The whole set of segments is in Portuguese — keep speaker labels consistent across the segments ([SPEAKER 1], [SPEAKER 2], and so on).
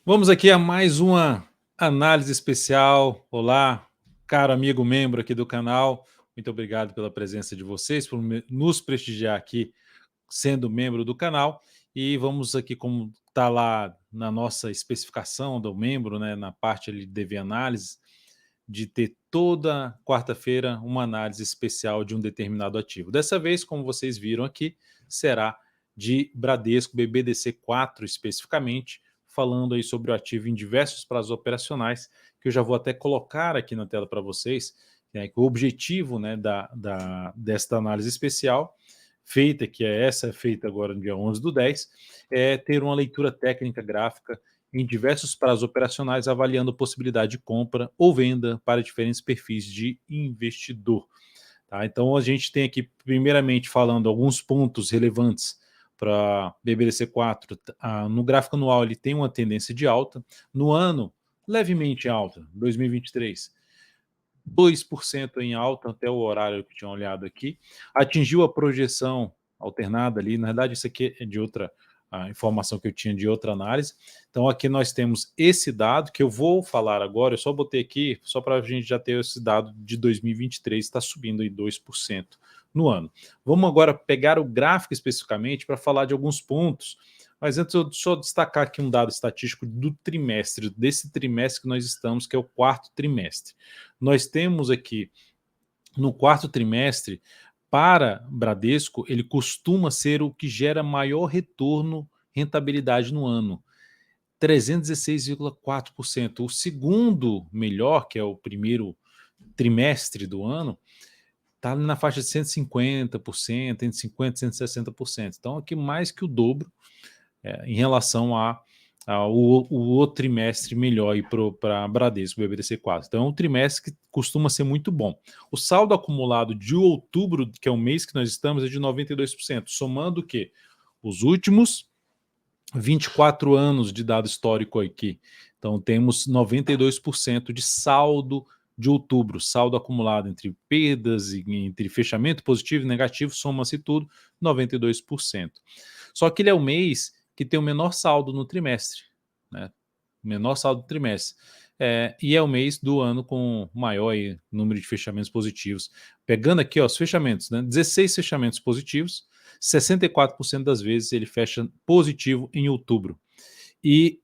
[SPEAKER 1] Vamos aqui a mais uma análise especial. Olá, caro amigo membro aqui do canal. Muito obrigado pela presença de vocês, por nos prestigiar aqui sendo membro do canal. E vamos aqui, como está lá na nossa especificação do membro, né, na parte ali de dever análise, de ter toda quarta-feira uma análise especial de um determinado ativo. Dessa vez, como vocês viram aqui, será de Bradesco BBDC4 especificamente, falando aí sobre o ativo em diversos prazos operacionais, que eu já vou até colocar aqui na tela para vocês, né, que o objetivo, né, desta análise especial, feita, que é essa, feita agora no dia 11/10, é ter uma leitura técnica gráfica em diversos prazos operacionais, avaliando possibilidade de compra ou venda para diferentes perfis de investidor. Tá? Então, a gente tem aqui, primeiramente, falando alguns pontos relevantes para BBDC4. No gráfico anual, ele tem uma tendência de alta. No ano, levemente alta, 2023. 2% em alta até o horário que tinha olhado aqui. Atingiu a projeção alternada ali. Na verdade, isso aqui é de outra informação que eu tinha de outra análise. Então, aqui nós temos esse dado que eu vou falar agora. Eu só botei aqui, só para a gente já ter esse dado de 2023, está subindo aí 2% no ano. Vamos agora pegar o gráfico especificamente para falar de alguns pontos. Mas antes eu só destacar aqui um dado estatístico do trimestre, desse trimestre que nós estamos, que é o quarto trimestre. Nós temos aqui, no quarto trimestre, para Bradesco, ele costuma ser o que gera maior retorno, rentabilidade no ano, 316,4%. O segundo melhor, que é o primeiro trimestre do ano, está na faixa de 150%, entre 50% e 160%. Então, aqui mais que o dobro em relação ao outro trimestre melhor para Bradesco, BBDC4. Então, é um trimestre que costuma ser muito bom. O saldo acumulado de outubro, que é o mês que nós estamos, é de 92%, somando o quê? Os últimos 24 anos de dado histórico aqui. Então, temos 92% de saldo de outubro, saldo acumulado entre perdas, entre fechamento positivo e negativo, soma-se tudo, 92%. Só que ele é o mês que tem o menor saldo no trimestre, né? Menor saldo do trimestre. E é o mês do ano com maior número de fechamentos positivos. Pegando aqui ó, os fechamentos, né? 16 fechamentos positivos, 64% das vezes ele fecha positivo em outubro. E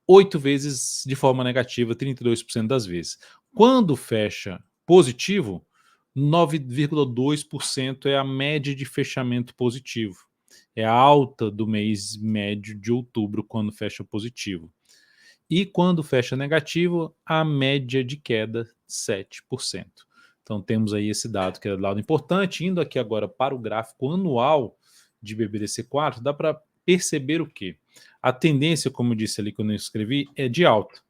[SPEAKER 1] 8 vezes de forma negativa, 32% das vezes. Quando fecha positivo, 9,2% é a média de fechamento positivo. É a alta do mês médio de outubro quando fecha positivo. E quando fecha negativo, a média de queda 7%. Então temos aí esse dado que é um dado importante. Indo aqui agora para o gráfico anual de BBDC4, dá para perceber o quê? A tendência, como eu disse ali quando eu escrevi, é de alta.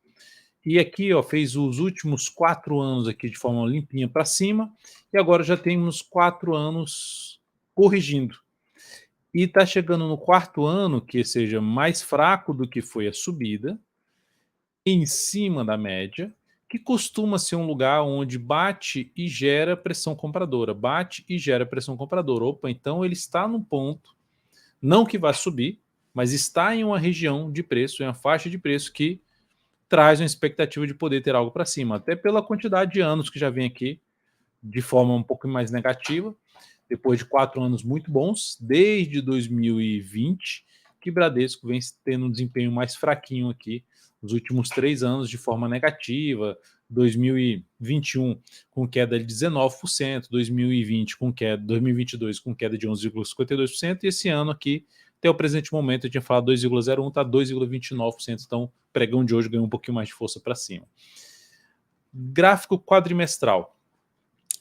[SPEAKER 1] E aqui ó, fez os últimos 4 anos aqui de forma limpinha para cima, e agora já temos 4 anos corrigindo. E está chegando no quarto ano, que seja mais fraco do que foi a subida, em cima da média, que costuma ser um lugar onde bate e gera pressão compradora, bate e gera pressão compradora. Opa, então ele está num ponto, não que vai subir, mas está em uma região de preço, em uma faixa de preço que traz uma expectativa de poder ter algo para cima, até pela quantidade de anos que já vem aqui de forma um pouco mais negativa, depois de 4 anos muito bons, desde 2020, que Bradesco vem tendo um desempenho mais fraquinho aqui, nos últimos 3 anos de forma negativa, 2021 com queda de 19%, 2020 com queda, 2022 com queda de 11,52%, e esse ano aqui, até o presente momento, eu tinha falado 2,01, está 2,29%, então pregão de hoje ganhou um pouquinho mais de força para cima. Gráfico quadrimestral.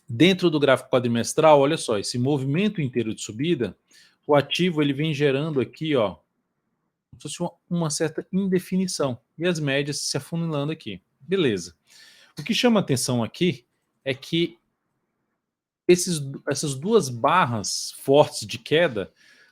[SPEAKER 1] Dentro do gráfico quadrimestral, olha só, esse movimento inteiro de subida, o ativo ele vem gerando aqui, ó, como se fosse uma certa indefinição, e as médias se afunilando aqui. Beleza. O que chama atenção aqui é que essas duas barras fortes de queda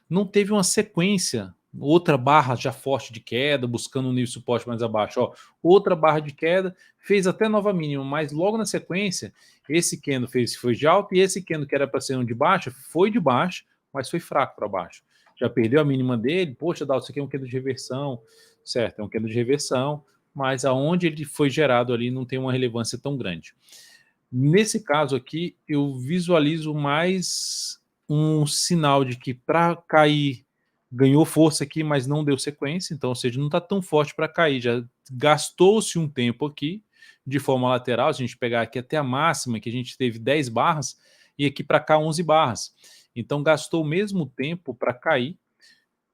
[SPEAKER 1] não teve uma sequência, outra barra já forte de queda, buscando um nível de suporte mais abaixo, ó, outra barra de queda, fez até nova mínima, mas logo na sequência, esse candle foi de alta e esse candle que era para ser um de baixa, foi de baixo, mas foi fraco para baixo. já perdeu a mínima dele, poxa, Dalton, isso aqui é um candle de reversão, certo, é um candle de reversão, mas aonde ele foi gerado ali não tem uma relevância tão grande. Nesse caso aqui, eu visualizo mais um sinal de que para cair ganhou força aqui, mas não deu sequência, então, ou seja, não está tão forte para cair, já gastou-se um tempo aqui de forma lateral, se a gente pegar aqui até a máxima, que a gente teve 10 barras, e aqui para cá 11 barras. Então gastou o mesmo tempo para cair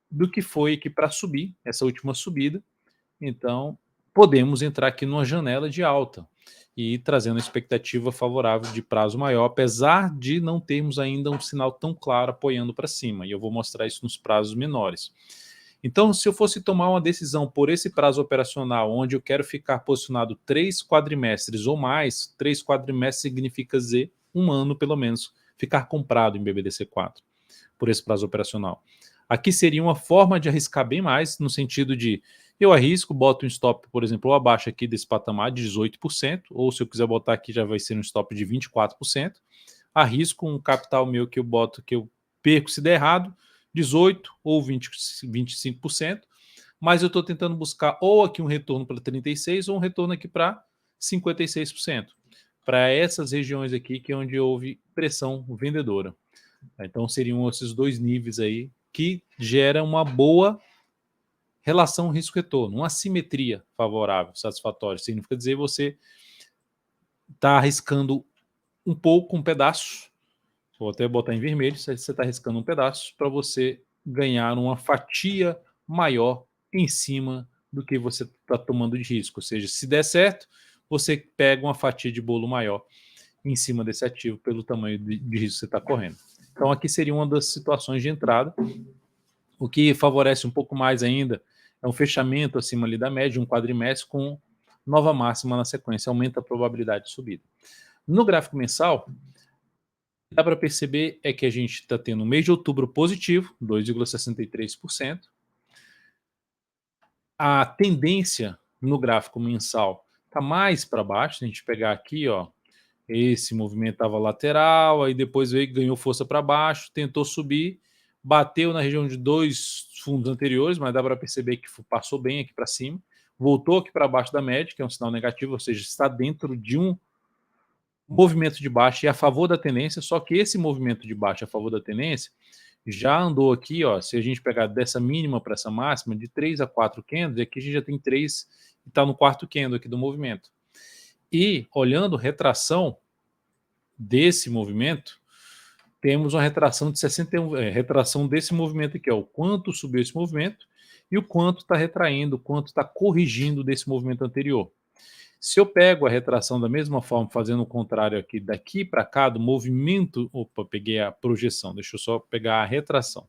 [SPEAKER 1] do que foi aqui para subir, essa última subida. Então, podemos entrar aqui numa janela de alta e trazendo a expectativa favorável de prazo maior, apesar de não termos ainda um sinal tão claro apoiando para cima. E eu vou mostrar isso nos prazos menores. Então, se eu fosse tomar uma decisão por esse prazo operacional, onde eu quero ficar posicionado 3 quadrimestres ou mais, 3 quadrimestres significa dizer um ano pelo menos, ficar comprado em BBDC4 por esse prazo operacional. Aqui seria uma forma de arriscar bem mais, no sentido de eu arrisco, boto um stop, por exemplo, ou abaixo aqui desse patamar de 18%, ou se eu quiser botar aqui já vai ser um stop de 24%. Arrisco um capital meu que eu boto, que eu perco se der errado, 18% ou 25%, mas eu estou tentando buscar ou aqui um retorno para 36% ou um retorno aqui para 56%. Para essas regiões aqui que é onde houve pressão vendedora. Então seriam esses dois níveis aí que gera uma boa relação risco-retorno, uma simetria favorável, satisfatória. Significa dizer você está arriscando um pouco, um pedaço, vou até botar em vermelho, você está arriscando um pedaço para você ganhar uma fatia maior em cima do que você está tomando de risco. Ou seja, se der certo, você pega uma fatia de bolo maior em cima desse ativo pelo tamanho de risco que você está correndo. Então aqui seria uma das situações de entrada. O que favorece um pouco mais ainda é um fechamento acima ali da média, um quadrimestre com nova máxima na sequência, aumenta a probabilidade de subida. No gráfico mensal, dá para perceber é que a gente está tendo um mês de outubro positivo, 2,63%. A tendência no gráfico mensal está mais para baixo. Se a gente pegar aqui, ó, esse movimento estava lateral, aí depois veio, ganhou força para baixo, tentou subir, bateu na região de 2 fundos anteriores, mas dá para perceber que passou bem aqui para cima, voltou aqui para baixo da média, que é um sinal negativo, ou seja, está dentro de um movimento de baixa e a favor da tendência, só que esse movimento de baixa a favor da tendência já andou aqui, ó, se a gente pegar dessa mínima para essa máxima, de 3 a 4 candles, aqui a gente já tem 3 e está no quarto candle aqui do movimento. E olhando retração desse movimento, temos uma retração de 61, retração desse movimento aqui, ó, o quanto subiu esse movimento e o quanto está retraindo, o quanto está corrigindo desse movimento anterior. Se eu pego a retração da mesma forma, fazendo o contrário aqui, daqui para cá, do movimento... Opa, peguei a projeção, deixa eu só pegar a retração,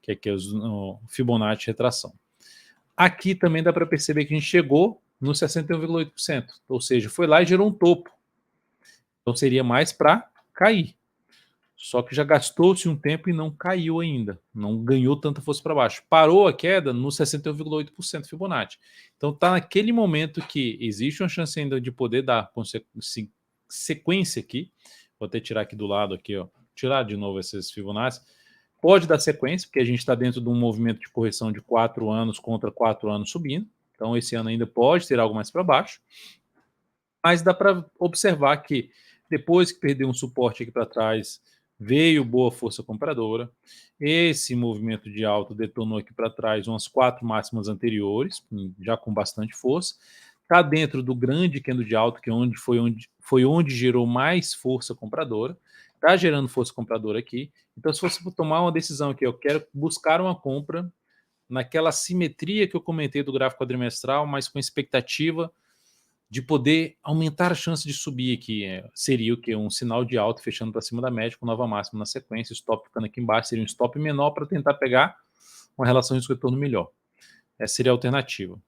[SPEAKER 1] que aqui é o Fibonacci retração. Aqui também dá para perceber que a gente chegou no 61,8%, ou seja, foi lá e gerou um topo. Então seria mais para cair. Só que já gastou-se um tempo e não caiu ainda, não ganhou tanta força para baixo. Parou a queda no 61,8% Fibonacci. Então está naquele momento que existe uma chance ainda de poder dar sequência aqui. Vou até tirar aqui do lado, aqui, ó, tirar de novo esses Fibonacci. Pode dar sequência, porque a gente está dentro de um movimento de correção de 4 anos contra 4 anos subindo. Então esse ano ainda pode ter algo mais para baixo. Mas dá para observar que depois que perdeu um suporte aqui para trás, veio boa força compradora. Esse movimento de alta detonou aqui para trás umas 4 máximas anteriores, já com bastante força. Está dentro do grande candle de alta, que foi onde gerou mais força compradora. Está gerando força compradora aqui. Então, se você for tomar uma decisão aqui, eu quero buscar uma compra naquela simetria que eu comentei do gráfico quadrimestral, mas com expectativa de poder aumentar a chance de subir aqui, seria o que? Um sinal de alta fechando para cima da média com nova máxima na sequência, stop ficando aqui embaixo, seria um stop menor para tentar pegar uma relação de risco-retorno melhor. Essa seria a alternativa.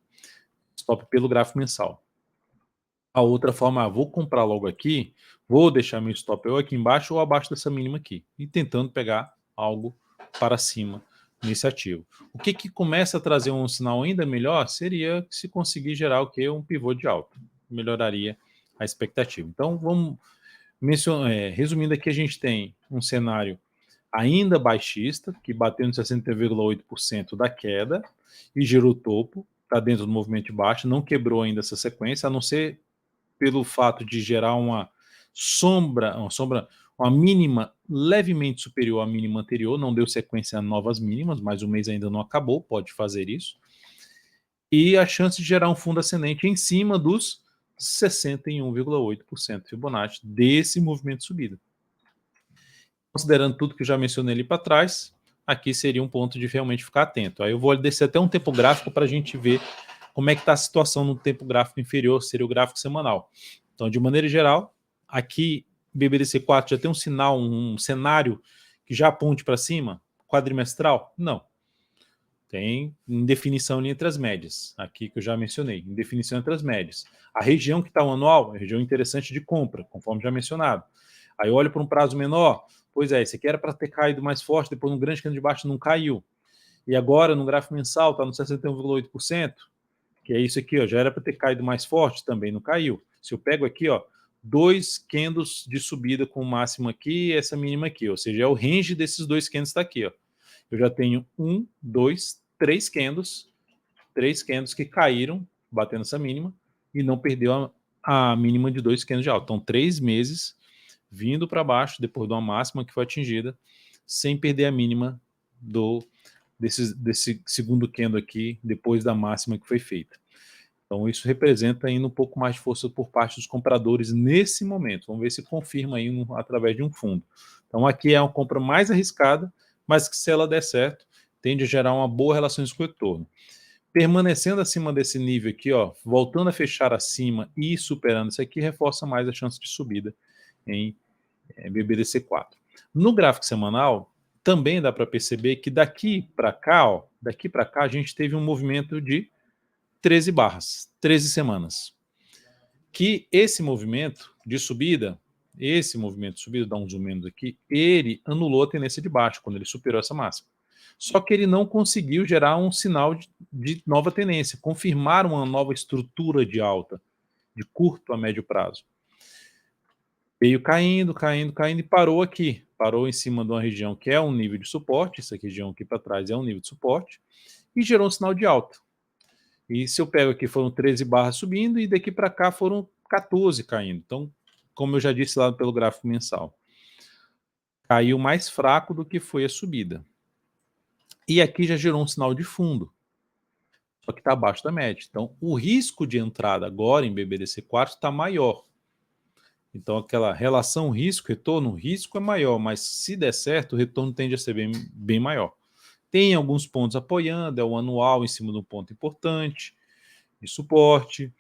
[SPEAKER 1] Stop pelo gráfico mensal. A outra forma, vou comprar logo aqui, vou deixar meu stop ou aqui embaixo ou abaixo dessa mínima aqui, e tentando pegar algo para cima nesse ativo. O que começa a trazer um sinal ainda melhor seria se conseguir gerar o que? Um pivô de alta. Melhoraria a expectativa. Então, vamos resumindo aqui, a gente tem um cenário ainda baixista, que bateu em 60,8% da queda e gerou topo, está dentro do movimento de baixa, não quebrou ainda essa sequência, a não ser pelo fato de gerar uma uma mínima levemente superior à mínima anterior, não deu sequência a novas mínimas, mas o mês ainda não acabou, pode fazer isso. E a chance de gerar um fundo ascendente em cima dos 61,8% Fibonacci desse movimento de subida. Considerando tudo que eu já mencionei ali para trás, aqui seria um ponto de realmente ficar atento. Aí eu vou descer até um tempo gráfico para a gente ver como é que está a situação no tempo gráfico inferior, seria o gráfico semanal. Então, de maneira geral, aqui BBDC4 já tem um sinal, um cenário que já aponte para cima, quadrimestral? Não. Tem indefinição ali entre as médias, aqui que eu já mencionei, indefinição entre as médias. A região que está o anual é região interessante de compra, conforme já mencionado. Aí eu olho para um prazo menor, pois é, esse aqui era para ter caído mais forte, depois no grande cano de baixo não caiu. E agora no gráfico mensal está no 61,8%, que é isso aqui, ó, já era para ter caído mais forte, também não caiu. Se eu pego aqui, ó, 2 candles de subida com o máximo aqui e essa mínima aqui, ou seja, é o range desses 2 candles está aqui, ó. Eu já tenho 1, 2, 3 candles que caíram, batendo essa mínima, e não perdeu a mínima de 2 candles de alta. Então, 3 meses vindo para baixo, depois de uma máxima que foi atingida, sem perder a mínima desse segundo candle aqui, depois da máxima que foi feita. Então, isso representa ainda um pouco mais de força por parte dos compradores nesse momento. Vamos ver se confirma aí através de um fundo. Então, aqui é uma compra mais arriscada, mas que se ela der certo, tende a gerar uma boa relação de risco-retorno. Permanecendo acima desse nível aqui, ó, voltando a fechar acima e superando isso aqui, reforça mais a chance de subida em BBDC4. No gráfico semanal, também dá para perceber que daqui para cá, ó, a gente teve um movimento de 13 barras, 13 semanas. Que esse movimento de subida, dá um zoom menos aqui, ele anulou a tendência de baixo, quando ele superou essa máxima. Só que ele não conseguiu gerar um sinal de nova tendência, confirmar uma nova estrutura de alta, de curto a médio prazo. Veio caindo, caindo, caindo e parou aqui. Parou em cima de uma região que é um nível de suporte, essa região aqui para trás é um nível de suporte, e gerou um sinal de alta. E se eu pego aqui, foram 13 barras subindo e daqui para cá foram 14 caindo. Então, como eu já disse lá pelo gráfico mensal, caiu mais fraco do que foi a subida. E aqui já gerou um sinal de fundo, só que está abaixo da média. Então, o risco de entrada agora em BBDC4 está maior. Então, aquela relação risco-retorno, o risco é maior, mas se der certo, o retorno tende a ser bem maior. Tem alguns pontos apoiando, é o anual em cima de um ponto importante, de suporte.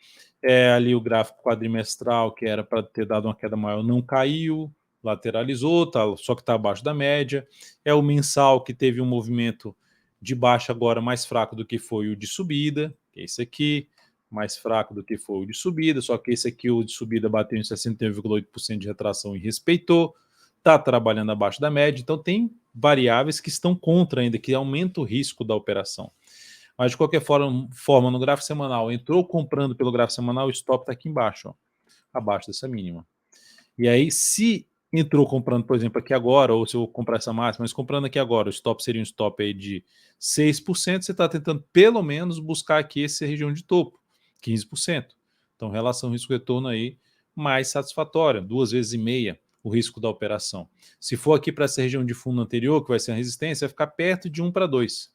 [SPEAKER 1] Ali o gráfico quadrimestral, que era para ter dado uma queda maior, não caiu, lateralizou, só que está abaixo da média. É o mensal, que teve um movimento de baixa agora mais fraco do que foi o de subida, que é esse aqui, mais fraco do que foi o de subida, só que esse aqui, o de subida, bateu em 61,8% de retração e respeitou, está trabalhando abaixo da média, então tem variáveis que estão contra ainda, que aumentam o risco da operação. Mas, de qualquer forma, no gráfico semanal, entrou comprando pelo gráfico semanal, o stop está aqui embaixo, ó, abaixo dessa mínima. E aí, se entrou comprando, por exemplo, aqui agora, ou se eu comprar essa máxima, mas comprando aqui agora, o stop seria um stop aí de 6%, você está tentando pelo menos buscar aqui essa região de topo, 15%. Então, relação risco-retorno aí mais satisfatória, 2,5 vezes o risco da operação. Se for aqui para essa região de fundo anterior, que vai ser a resistência, vai ficar perto de 1 para 2.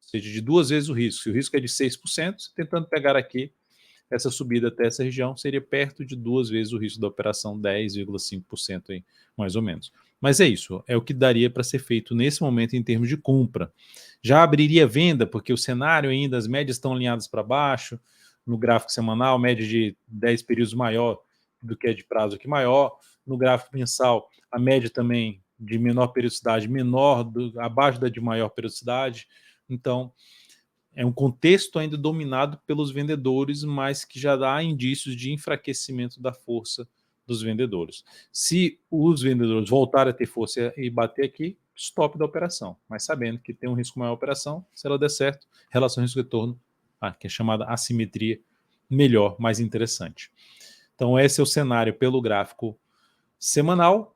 [SPEAKER 1] Ou seja, de 2 vezes o risco. Se o risco é de 6%, tentando pegar aqui essa subida até essa região, seria perto de 2 vezes o risco da operação, 10,5% aí, mais ou menos. Mas é isso, é o que daria para ser feito nesse momento em termos de compra. Já abriria venda, porque o cenário ainda, as médias estão alinhadas para baixo, no gráfico semanal, média de 10 períodos maior do que a de prazo aqui maior, no gráfico mensal, a média também de menor periodicidade, abaixo da de maior periodicidade. Então, é um contexto ainda dominado pelos vendedores, mas que já dá indícios de enfraquecimento da força dos vendedores. Se os vendedores voltarem a ter força e bater aqui, stop da operação, mas sabendo que tem um risco maior a operação, se ela der certo, relação risco-retorno, que é chamada assimetria, melhor, mais interessante. Então esse é o cenário pelo gráfico Semanal,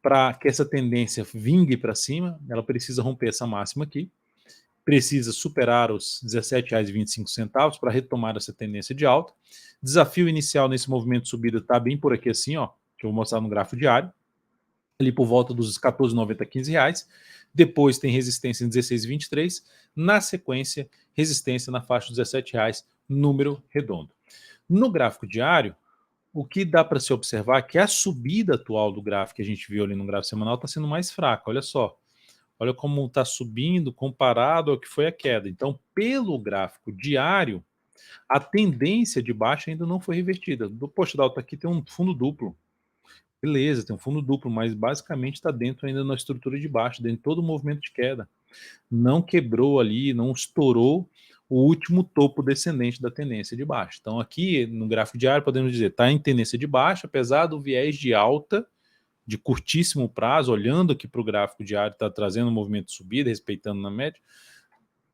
[SPEAKER 1] para que essa tendência vingue para cima, ela precisa romper essa máxima aqui, precisa superar os R$ 17,25 para retomar essa tendência de alta. Desafio inicial nesse movimento de subida está bem por aqui assim, ó, que eu vou mostrar no gráfico diário, ali por volta dos R$ 14,90 a R$ 15. Depois tem resistência em 16,23. Na sequência, resistência na faixa dos R$ 17, número redondo. No gráfico diário, o que dá para se observar é que a subida atual do gráfico que a gente viu ali no gráfico semanal está sendo mais fraca. Olha só. Olha como está subindo comparado ao que foi a queda. Então, pelo gráfico diário, a tendência de baixa ainda não foi revertida. Do post da alta aqui tem um fundo duplo. Beleza, tem um fundo duplo, mas basicamente está dentro ainda na estrutura de baixo, dentro de todo o movimento de queda. Não quebrou ali, não estourou o último topo descendente da tendência de baixa. Então aqui no gráfico diário podemos dizer, está em tendência de baixa, apesar do viés de alta, de curtíssimo prazo, olhando aqui para o gráfico diário, está trazendo um movimento de subida, respeitando na média.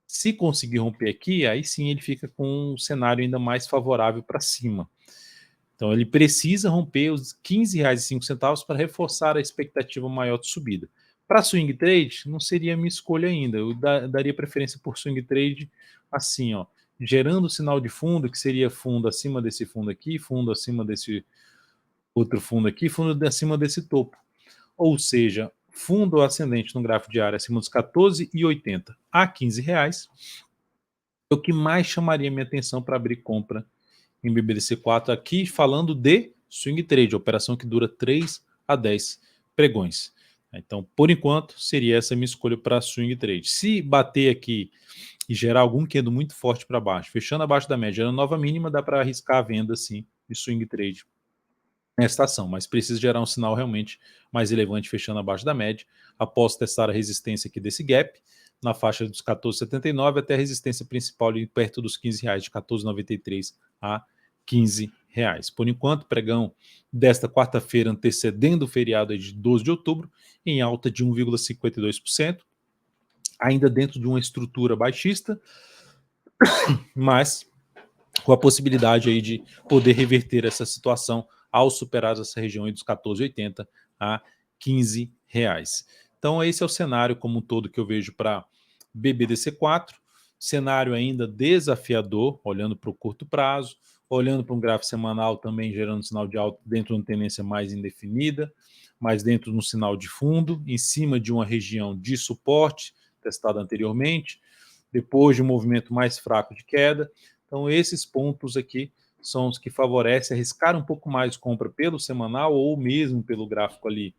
[SPEAKER 1] Se conseguir romper aqui, aí sim ele fica com um cenário ainda mais favorável para cima. Então ele precisa romper os R$ 15,05 para reforçar a expectativa maior de subida. Para swing trade, não seria a minha escolha ainda. Eu daria preferência por swing trade assim, ó, gerando sinal de fundo, que seria fundo acima desse fundo aqui, fundo acima desse outro fundo aqui, fundo acima desse topo. Ou seja, fundo ascendente no gráfico diário acima dos 14,80 a R$ 15 é o que mais chamaria minha atenção para abrir compra em BBDC4 aqui, falando de swing trade, operação que dura 3 a 10 pregões. Então, por enquanto, seria essa a minha escolha para swing trade. Se bater aqui e gerar algum candle muito forte para baixo, fechando abaixo da média, gerando nova mínima, dá para arriscar a venda sim de swing trade nesta ação, mas precisa gerar um sinal realmente mais relevante fechando abaixo da média, após testar a resistência aqui desse gap, na faixa dos 14,79 até a resistência principal ali perto dos R$ 15, de 14,93 a R$ 15. Por enquanto, pregão desta quarta-feira antecedendo o feriado de 12 de outubro, em alta de 1,52%, ainda dentro de uma estrutura baixista, mas com a possibilidade aí de poder reverter essa situação ao superar essa região aí dos 14,80 a R$ 15. Então esse é o cenário como um todo que eu vejo para BBDC4, cenário ainda desafiador, olhando para o curto prazo, olhando para um gráfico semanal também gerando sinal de alta dentro de uma tendência mais indefinida, mas dentro de um sinal de fundo, em cima de uma região de suporte testada anteriormente, depois de um movimento mais fraco de queda. Então esses pontos aqui são os que favorecem arriscar um pouco mais de compra pelo semanal ou mesmo pelo gráfico ali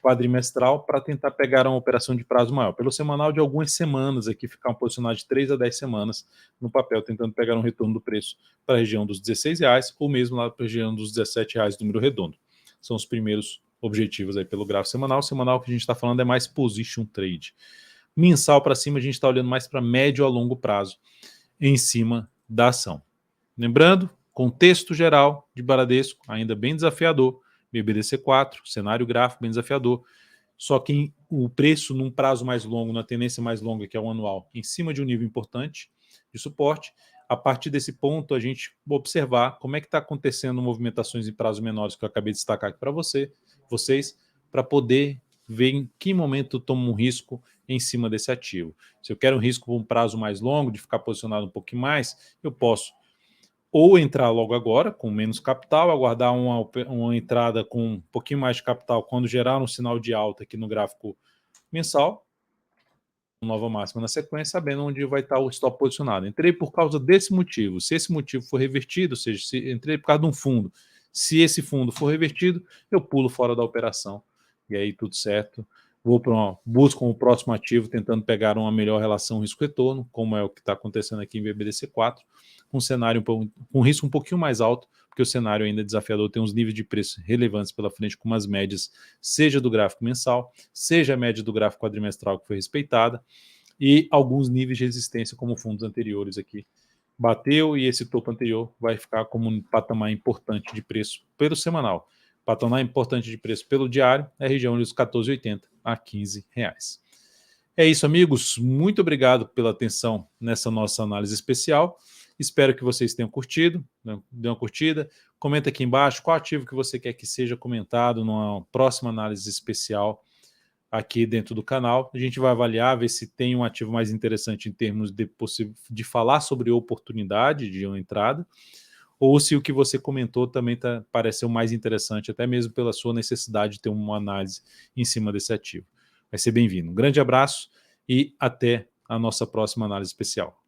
[SPEAKER 1] quadrimestral para tentar pegar uma operação de prazo maior. Pelo semanal de algumas semanas aqui, ficar um posicionado de 3 a 10 semanas no papel, tentando pegar um retorno do preço para a região dos R$ 16 ou mesmo lá para a região dos R$ 17 número redondo. São os primeiros objetivos aí pelo gráfico semanal. O semanal que a gente está falando é mais position trade. Mensal para cima, a gente está olhando mais para médio a longo prazo em cima da ação. Lembrando, contexto geral de Bradesco ainda bem desafiador, BBDC4, cenário gráfico bem desafiador, só que o preço num prazo mais longo, na tendência mais longa que é o anual, em cima de um nível importante de suporte. A partir desse ponto, a gente vai observar como é que está acontecendo movimentações em prazos menores que eu acabei de destacar aqui para vocês, para poder ver em que momento eu tomo um risco em cima desse ativo. Se eu quero um risco por um prazo mais longo, de ficar posicionado um pouquinho mais, eu posso ou entrar logo agora, com menos capital, aguardar uma entrada com um pouquinho mais de capital quando gerar um sinal de alta aqui no gráfico mensal, nova máxima na sequência, sabendo onde vai estar o stop posicionado. Entrei por causa desse motivo. Se esse motivo for revertido, ou seja, se entrei por causa de um fundo, se esse fundo for revertido, eu pulo fora da operação. E aí tudo certo. Vou para busco um próximo ativo, tentando pegar uma melhor relação risco-retorno, como é o que está acontecendo aqui em BBDC4, com um cenário com risco um pouquinho mais alto, porque o cenário ainda é desafiador, tem uns níveis de preço relevantes pela frente, com umas médias, seja do gráfico mensal, seja a média do gráfico quadrimestral que foi respeitada, e alguns níveis de resistência, como fundos anteriores aqui. Bateu e esse topo anterior vai ficar como um patamar importante de preço pelo semanal. Patamar importante de preço pelo diário é a região dos 14,80 a R$ 15. É isso, amigos. Muito obrigado pela atenção nessa nossa análise especial. Espero que vocês tenham curtido, né? Dê uma curtida, comenta aqui embaixo qual ativo que você quer que seja comentado numa próxima análise especial aqui dentro do canal. A gente vai avaliar, ver se tem um ativo mais interessante em termos de falar sobre oportunidade de uma entrada, ou se o que você comentou também pareceu mais interessante, até mesmo pela sua necessidade de ter uma análise em cima desse ativo. Vai ser bem-vindo. Um grande abraço e até a nossa próxima análise especial.